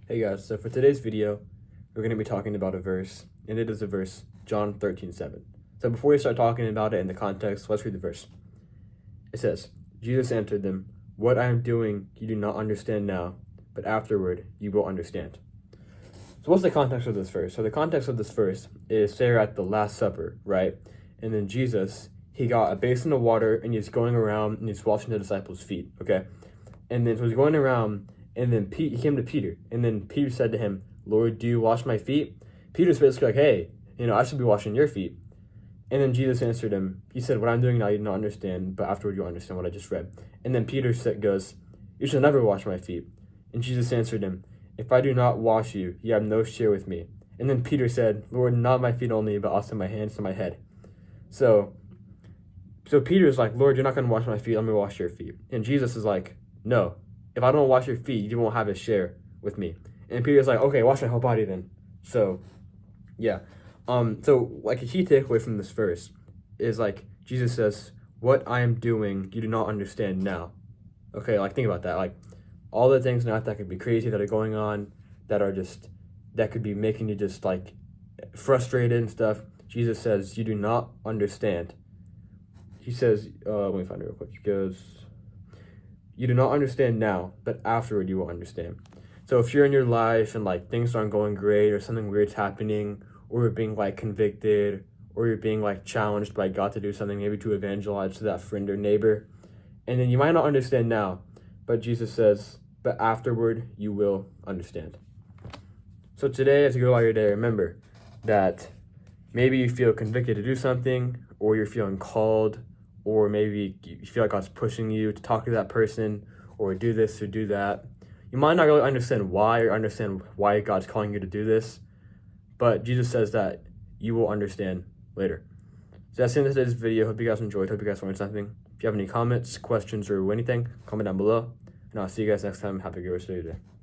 Hey guys, so for today's video, we're going to be talking about a verse, and it is a verse, John 13:7. So before we start talking about it in the context, let's read the verse. It says, Jesus answered them, "What I am doing you do not understand now, but afterward you will understand." So what's the context of this verse? So the context of this verse is they're at the Last Supper, right? And then Jesus, he got a basin of water, and he's going around, and he's washing the disciples' feet, okay? And then so he's going around, and then he came to Peter, and then Peter said to him, "Lord, do you wash my feet?" Peter's basically like, "Hey, I should be washing your feet." And then Jesus answered him. He said, "What I'm doing now you do not understand, but afterward you'll understand what I just read." And then Peter goes, "You shall never wash my feet." And Jesus answered him, "If I do not wash you, you have no share with me." And then Peter said, "Lord, not my feet only, but also my hands and my head." So Peter's like, "Lord, you're not going to wash my feet. Let me wash your feet." And Jesus is like, "No, if I don't wash your feet, you won't have a share with me." And Peter's like, "Okay, wash my whole body then." So, yeah. So like a key takeaway from this verse is like Jesus says, "What I am doing, you do not understand now." Okay, like think about that. Like all the things now that could be crazy that are going on, that could be making you just like frustrated and stuff. Jesus says, "You do not understand." He says, let me find it real quick. He goes, "You do not understand now, but afterward you will understand." So if you're in your life and like things aren't going great or something weird's happening, or you're being like convicted, or you're being like challenged by God to do something, maybe to evangelize to that friend or neighbor, and then you might not understand now, but Jesus says, "But afterward you will understand." So today, as you go out your day, remember that maybe you feel convicted to do something, or you're feeling called, or maybe you feel like God's pushing you to talk to that person, or do this or do that. You might not really understand why God's calling you to do this, but Jesus says that you will understand later. So that's the end of today's video. Hope you guys enjoyed. Hope you guys learned something. If you have any comments, questions, or anything, comment down below. And I'll see you guys next time. Have a good rest of your day.